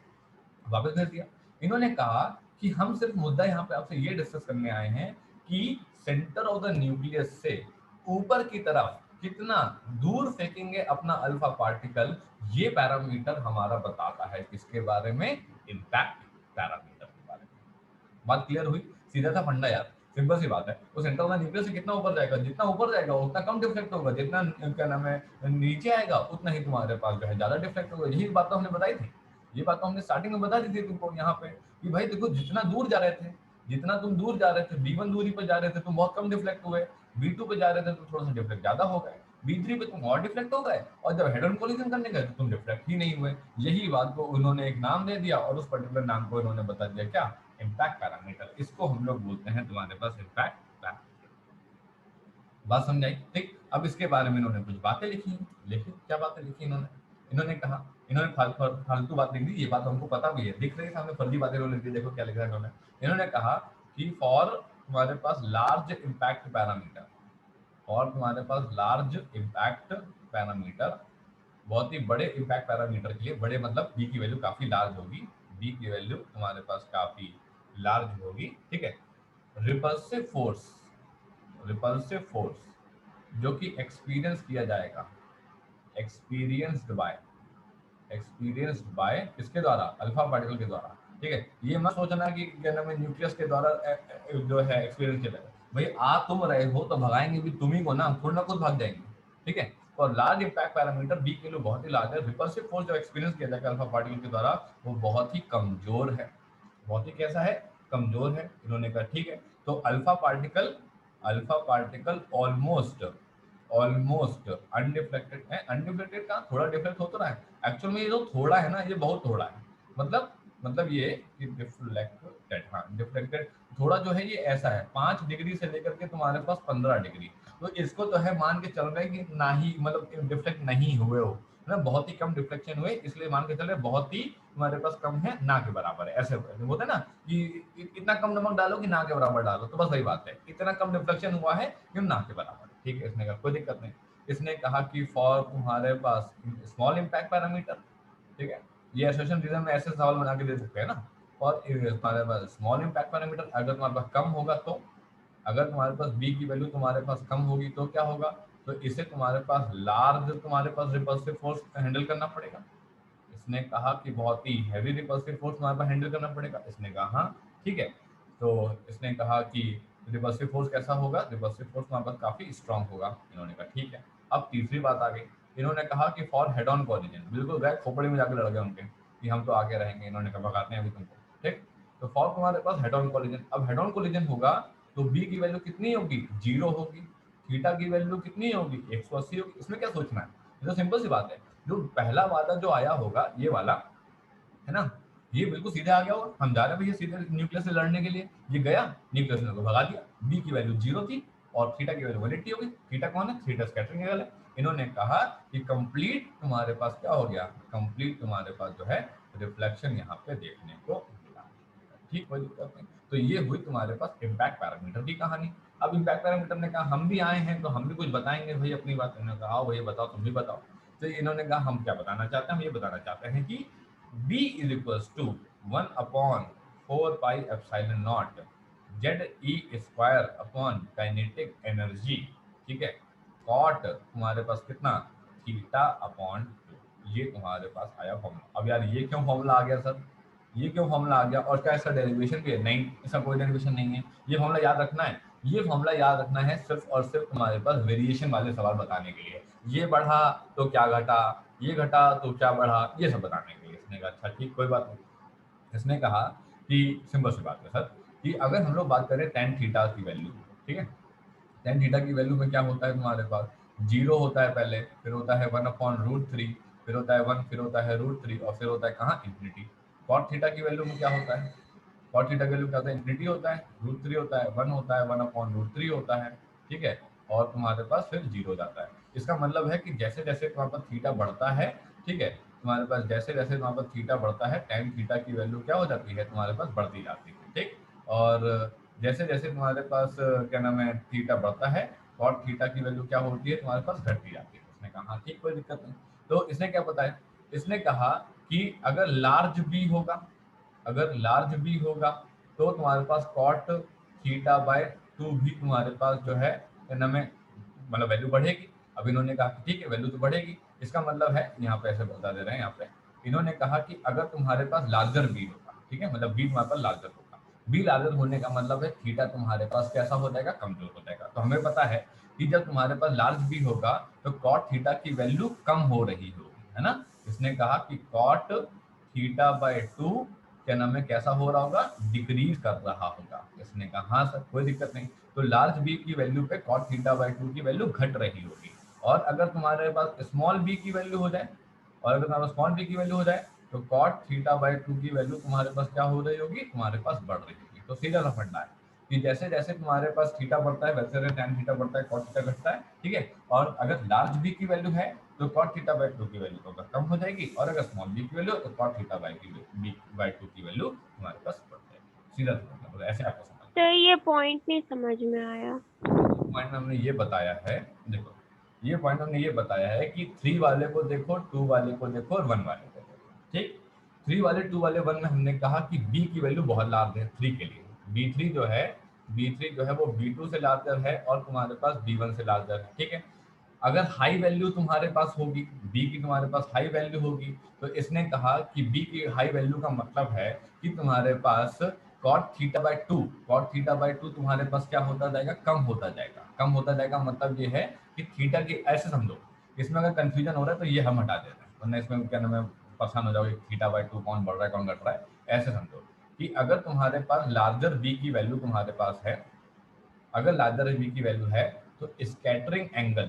वापस भेज दिया। इन्होंने कहा कि हम सिर्फ मुद्दा यहाँ पे आपसे ये डिस्कस करने आए हैं कि सेंटर ऑफ द न्यूक्लियस से ऊपर की तरफ कितना दूर फेंकेंगे अपना अल्फा पार्टिकल, ये पैरामीटर हमारा बताता है किसके बारे में, इम्पैक्ट पैरामीटर के बारे में। बात क्लियर हुई? सीधा सा फंडा यार, सिंपल सी बात है। वो सेंटर ऑफ द न्यूक्लियस से कितना ऊपर जाएगा, जितना ऊपर जाएगा उतना कम डिफ्लेक्ट होगा, जितना क्या नाम है नीचे आएगा उतना ही तुम्हारे पास जो है ज्यादा डिफ्लेक्ट होगा। यही बात तो हमने बताई थी, ये बात तो हमने स्टार्टिंग में बता दी थी तुमको यहाँ पे कि भाई देखो जितना दूर जा रहे थे, जितना तुम दूर जा रहे थे, B1 दूरी पर जा रहे थे तुम बहुत कम डिफ्लेक्ट हुए, B2 पे जा रहे थे तो थोड़ा सा डिफ्लेक्ट ज्यादा हो गए, B3 पे तुम और डिफ्लेक्ट हो गए, और जब हेड ऑन कोलिजन करने गए तो तुम डिफ्लेक्ट ही नहीं हुए। यही बात को उन्होंने एक नाम दे दिया और उस पर्टिकुलर नाम को उन्होंने बता दिया क्या, इम्पैक्ट पैरामीटर। इसको हम लोग बोलते हैं तुम्हारे पास इम्पैक्ट पैरामीटर। बात समझाई? ठीक। अब इसके बारे में इन्होंने कुछ बातें लिखी, लिखी क्या बातें लिखी इन्होंने, इन्होंने कहा, इन्होंने फालतू बात लिख दी, ये बात हमको पता भी है, दिख रही है सामने, फर्जी बातें इन्होंने लिख दी। देखो क्या लिखा है इन्होंने, इन्होंने कहा कि फॉर तुम्हारे पास लार्ज इम्पैक्ट पैरामीटर, और तुम्हारे पास लार्ज इम्पैक्ट पैरामीटर, बहुत ही बड़े इम्पैक्ट पैरामीटर के लिए, बड़े मतलब बी की वैल्यू काफी लार्ज होगी, बी की वैल्यू तुम्हारे पास काफी लार्ज होगी, ठीक है। रिपल्सिव फोर्स, रिपल्सिव फोर्स जो कि एक्सपीरियंस किया जाएगा, एक्सपीरियंस्ड बाय, एक्सपीरियंस्ड बाय किसके द्वारा, अल्फा पार्टिकल के द्वारा, ठीक है। ये मत सोचना कि क्या नाम है न्यूक्लियस के द्वारा जो है एक्सपीरियंस किया जाएगा, भाई आ तुम रहे हो तो भगाएंगे भी तुम ही को ना, थोड़ा ना खुद भाग जाएंगे, ठीक है। और लार्ज इम्पैक्ट पैरामीटर बी के लिए बहुत ही लार्ज है। रिपल्सिव फोर्स जो एक्सपीरियंस किया जाएगा अल्फा पार्टिकल के द्वारा वो बहुत ही कमजोर है, बहुत ही कैसा है, कमजोर है। इन्होंने कहा ठीक है, तो alpha particle, alpha particle almost, almost undeflected है। अनडिफ्लेक्टेड का थोड़ा डिफ्लेक्ट हो तो रहा है, एक्चुअल में ये जो थोड़ा है ना ये बहुत थोड़ा है, मतलब ये कि डिफ्लेक्टेड, हाँ डिफ्लेक्टेड थोड़ा जो है ये ऐसा है 5 डिग्री से लेकर के तुम्हारे पास 15 डिग्री, तो इसको तो है मान के चल रहे हैं कि ना ही मतलब डिफ्लेक्ट नहीं हुए हो ना, बहुत ही कम डिफ्लेक्शन हुए, इसलिए मान के चल रहे बहुत ही तुम्हारे पास कम है ना के बराबर है। ऐसे होता है ना कि इतना कम नमक डालो कि ना के बराबर डालो, तो बस वही बात है, इतना कम डिफ्लेक्शन हुआ है कि ना के बराबर है, ठीक है। इसने कहा कोई दिक्कत नहीं। इसने कहा कि फॉर तुम्हारे पास स्मॉल इम्पैक्ट पैरामीटर, ठीक है, ये एसोसिएशन रीजन में ऐसे सवाल बना के दे सकते हैं ना। और तुम्हारे पास स्मॉल इम्पैक्ट पैरामीटर अगर तुम्हारे पास कम होगा तो, अगर तुम्हारे पास बी की वैल्यू तुम्हारे पास कम होगी तो क्या होगा, तो इसे तुम्हारे पास लार्ज तुम्हारे पास रिपल्सिव फोर्स हैंडल करना पड़ेगा। इसने कहा कि बहुत ही हैवी रिपल्सिव फोर्स तुम्हारे पास हैंडल करना पड़ेगा। इसने कहा हाँ ठीक है, तो इसने कहा कि रिपल्सिव फोर्स कैसा होगा, रिपल्सिव फोर्स तुम्हारे पास काफी स्ट्रांग होगा। इन्होंने कहा ठीक है। अब तीसरी बात आ गई, इन्होंने कहा कि फॉर हेड ऑन कोलिजन, बिल्कुल गए खोपड़ी में जाकर लड़ गए उनके कि हम तो आगे रहेंगे। इन्होंने कहा भगाते हैं अभी तुमको, ठीक। तो फॉर तुम्हारे पास हेड ऑन कोलिजन, अब हेड ऑन कोलिजन होगा तो बी की वैल्यू कितनी होगी, 0 होगी, थीटा की वैल्यू कितनी होगी, 180 होगी। इसमें क्या सोचना है, ये तो सिंपल सी बात है। जो पहला वादा जो आया होगा ये वाला है ना, ये बिल्कुल सीधे आ गया होगा, हम जा रहे हैं भैया सीधे न्यूक्लियस से लड़ने के लिए, ये गया न्यूक्लियस ने को भगा दिया, बी की वैल्यू 0 थी और थीटा की वैल्यू 180 हो गई। थीटा कौन है, थीटा स्कैटरिंग एंगल है। इन्होंने कहा कि कंप्लीट तुम्हारे पास क्या हो गया, कंप्लीट तुम्हारे पास जो है रिफ्लेक्शन यहाँ पे देखने को मिला, ठीक, कोई दिक्कत नहीं। तो ये हुई तुम्हारे पास इम्पैक्ट पैरामीटर की कहानी। अब इम्पैक्ट पैरामीटर ने कहा हम भी आए हैं तो हम भी कुछ बताएंगे भाई अपनी बात। इन्होंने कहा आओ भैया बताओ, तुम भी बताओ। तो इन्होंने कहा हम क्या बताना चाहते हैं, हम ये बताना चाहते हैं कि B is equals to 1/4 pi epsilon naught ZE square upon kinetic energy, ठीक है, कॉट तुम्हारे पास कितना, थीटा अपॉन 2। ये तुम्हारे पास आया फॉर्मूला। अब यार ये क्यों फॉर्मूला आ गया सर, ये क्यों फॉर्मूला आ गया, और क्या इसका डेरिवेशन भी है, नहीं इसका कोई डेरिवेशन नहीं है। ये फॉर्मूला याद रखना है, ये फॉर्मूला याद रखना है सिर्फ और सिर्फ तुम्हारे पास वेरिएशन वाले सवाल बताने के लिए। ये बढ़ा तो क्या घटा, ये घटा तो क्या बढ़ा, ये सब बताने के लिए। इसने कहा अच्छा ठीक कोई बात नहीं। इसने कहा कि सिंपल सी बात है सर कि अगर हम लोग बात करें टेन थीटा की वैल्यू, ठीक है, टेन थीटा की वैल्यू में क्या होता है तुम्हारे पास, 0 होता है पहले, फिर होता है 1/√3, फिर होता है 1, फिर होता है √3 और फिर होता है कहाँ, इंफिनिटी। कॉट थीटा की वैल्यू में क्या होता है, कॉट थीटा की वैल्यू क्या होता है, इंफिनिटी होता है, √3 होता है, 1 होता है, 1/√3 होता है, ठीक है, और तुम्हारे पास फिर 0 जाता है। इसका मतलब है कि जैसे जैसे तुम्हारे पास थीटा बढ़ता है, ठीक है, तुम्हारे पास जैसे जैसे तुम्हारे पास थीटा बढ़ता है टेन थीटा की वैल्यू क्या हो जाती है, तुम्हारे पास बढ़ती जाती है, ठीक। और जैसे जैसे तुम्हारे पास क्या नाम है थीटा बढ़ता है कॉट थीटा की वैल्यू क्या होती है तुम्हारे पास घटती जाती है। उसने कहा हाँ ठीक, कोई दिक्कत नहीं। तो इसने क्या बताया, इसने कहा कि अगर लार्ज बी होगा, अगर लार्ज बी होगा तो तुम्हारे पास कॉट थीटा बाय 2 भी तुम्हारे पास जो है ना में मतलब वैल्यू बढ़ेगी। अब इन्होंने कहा कि ठीक है वैल्यू तो बढ़ेगी, इसका मतलब है यहाँ पे ऐसे बता दे रहे हैं, यहाँ पे इन्होंने कहा कि अगर तुम्हारे पास लार्जर बी होगा, ठीक है, मतलब बी तुम्हारे पास लार्जर होगा, बी लार्जर होने का मतलब है थीटा तुम्हारे पास कैसा हो जाएगा, कमजोर हो जाएगा। तो हमें पता है कि जब तुम्हारे पास लार्ज बी होगा तो कॉट थीटा की वैल्यू कम हो रही होगी, है ना। इसने कहा कि कॉट थीटा बाय 2 क्या नाम है कैसा हो रहा होगा, डिक्रीज कर रहा होगा। इसने कहा हाँ सर कोई दिक्कत नहीं। तो लार्ज बी की वैल्यू पे कॉट थीटा बाय 2 की वैल्यू घट रही होगी। और अगर तुम्हारे पास स्मॉल बी की वैल्यू हो जाए, और अगर तुम्हारे पास स्मॉल बी की वैल्यू हो जाए तो कॉट थीटा बाय 2 की वैल्यू तुम्हारे पास क्या हो रही होगी, तुम्हारे पास बढ़ रही होगी। तो सीधा सा फंडा है कि जैसे जैसे तुम्हारे पास थीटा बढ़ता है वैसे वैसे tan थीटा बढ़ता है, cot थीटा घटता है, ठीक है। और अगर लार्ज बी की वैल्यू है तो cot थीटा बाय 2 की वैल्यू तो कम हो जाएगी, और अगर स्मॉल बी की वैल्यू तो cot थीटा बाय 2 की वैल्यू तुम्हारे पास बढ़ जाएगी। सीधा सा मतलब ऐसे आपको समझ तो ये पॉइंट नहीं समझ में आया। पॉइंट में हमने ये बताया है, देखो ये पॉइंट हमने ये बताया है कि 3 वाले को देखो, 2 वाले को देखो और 1 वाले को देखो, ठीक। 3 वाले 2 वाले 1 में हमने कहा कि बी की वैल्यू बहुत लार्ज है 3 के लिए, बी3 जो है, बी3 जो है वो बी2 से लार्जर है और तुम्हारे पास बी1 से लार्जर है, ठीक है। अगर हाई वैल्यू तुम्हारे पास होगी, बी की तुम्हारे पास हाई वैल्यू होगी, तो इसने कहा कि बी की हाई वैल्यू का मतलब है कि तुम्हारे पास cot theta by 2, cot theta by 2 तुम्हारे पास क्या होता जाएगा, कम होता जाएगा। कम होता जाएगा मतलब ये है कि थीटा की, ऐसे समझो, इसमें अगर कंफ्यूजन हो रहा है तो ये हम हटा देते हैं, वरना इसमें क्या नाम है परेशान हो जाओगे थीटा बाय 2 कौन बढ़ रहा है कौन घट रहा है। ऐसे समझो कि अगर तुम्हारे पास लार्जर बी की वैल्यू तुम्हारे पास है, अगर लार्जर बी की वैल्यू है तो स्कैटरिंग एंगल,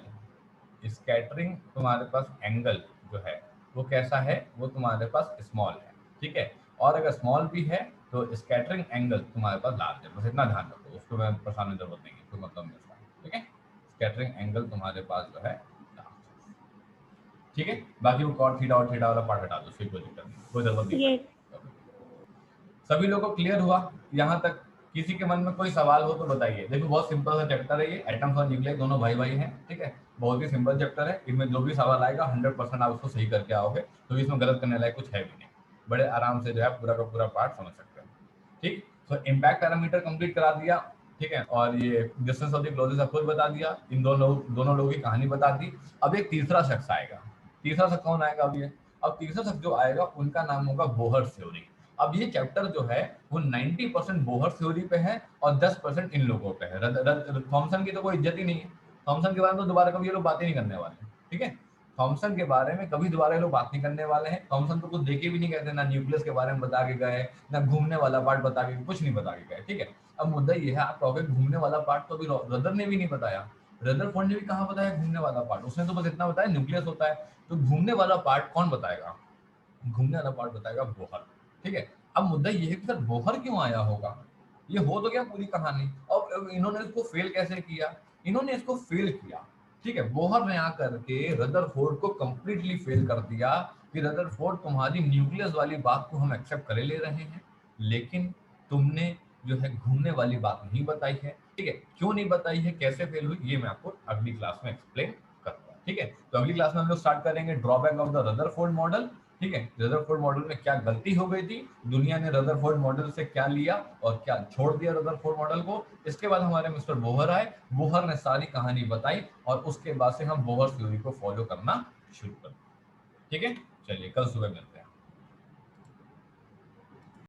स्कैटरिंग तुम्हारे पास एंगल जो है वो कैसा है, वो तुम्हारे पास स्मॉल है, ठीक है। और अगर स्मॉल भी है तो स्कैटरिंग एंगल तुम्हारे पास लार्ज है, बस इतना ध्यान रखो, उसको मैं परेशान की जरूरत नहीं है, कोई मतलब नहीं उसका, ठीक है। स्कैटरिंग एंगल तुम्हारे पास जो है large है, ठीक है। बाकी वो कॉट थीटा और थीटा वाला पार्ट हटा दो, उसकी कोई दिक्कत नहीं, कोई जरूरत नहीं ये पड़ेगी। सभी लोगों को क्लियर हुआ यहाँ तक? किसी के मन में कोई सवाल हो तो बताइए। देखो बहुत सिंपल सा चैप्टर है ये, एटम्स और न्यूक्लियस दोनों भाई भाई हैं, ठीक है। बहुत ही सिंपल चैप्टर है, इसमें जो भी सवाल आएगा 100% आप उसको सही करके आओगे, तो इसमें गलत करने लायक कुछ है भी नहीं। बड़े आराम से जो है पूरा का पूरा पार्ट समझ सकते हैं, ठीक। तो इम्पैक्ट पैरामीटर कंप्लीट करा दिया, ठीक है। और ये distance of the closest approach बता दिया, इन दोनों लोगों की कहानी बता दी। अब एक तीसरा शख्स आएगा, तीसरा शख्स कौन आएगा अब ये, अब तीसरा शख्स जो आएगा उनका नाम होगा बोहर थ्योरी। अब ये चैप्टर जो है वो 90% बोहर थ्योरी पे है और 10% इन लोगों पे है। थॉमसन की तो कोई इज्जत ही नहीं है, थॉमसन के बारे में तो दोबारा कभी ये लोग बातें नहीं करने वाले, ठीक है। थॉमसन के बारे में कभी दोबारा ये लोग बात नहीं करने वाले हैं। थॉमसन तो कुछ देखे भी नहीं गए थे, ना न्यूक्लियस के बारे में बता के गए, ना घूमने वाला पार्ट बता के, कुछ नहीं बता के गए, ठीक है। अब मुद्दा ये है, आप कहोगे घूमने वाला पार्ट तो अभी रदर ने भी नहीं बताया, रदरफोर्ड ने भी कहाँ बताया घूमने वाला पार्ट, उसने तो बस इतना बताया न्यूक्लियस होता है। तो घूमने वाला पार्ट कौन बताएगा, घूमने वाला पार्ट बताएगा बोहर, ठीक है। अब मुद्दा ये है कि सर बोहर क्यों आया होगा, ये हो तो क्या पूरी कहानी। अब इन्होंने इसको फेल कैसे किया, इन्होंने इसको फेल किया, ठीक है। बोहर ने आकर के रदरफोर्ड को कंप्लीटली फेल कर दिया कि रदरफोर्ड तुम्हारी न्यूक्लियस वाली बात को हम एक्सेप्ट करे ले रहे हैं, लेकिन तुमने जो है घूमने वाली बात नहीं बताई है, ठीक है। क्यों नहीं बताई है, कैसे फेल हुई, ये मैं आपको अगली क्लास में एक्सप्लेन करूंगा, ठीक है। तो अगली क्लास में हम लोग स्टार्ट करेंगे drawback of the Rutherford model, ठीक है। रदरफोर्ड मॉडल में क्या गलती हो गई थी, दुनिया ने रदरफोर्ड मॉडल से क्या लिया और क्या छोड़ दिया रदरफोर्ड मॉडल को। इसके बाद हमारे मिस्टर बोहर आए, बोहर ने सारी कहानी बताई और उसके बाद से हम बोहर थ्योरी को फॉलो करना शुरू कर दिया, ठीक है। चलिए कल सुबह मिलते हैं।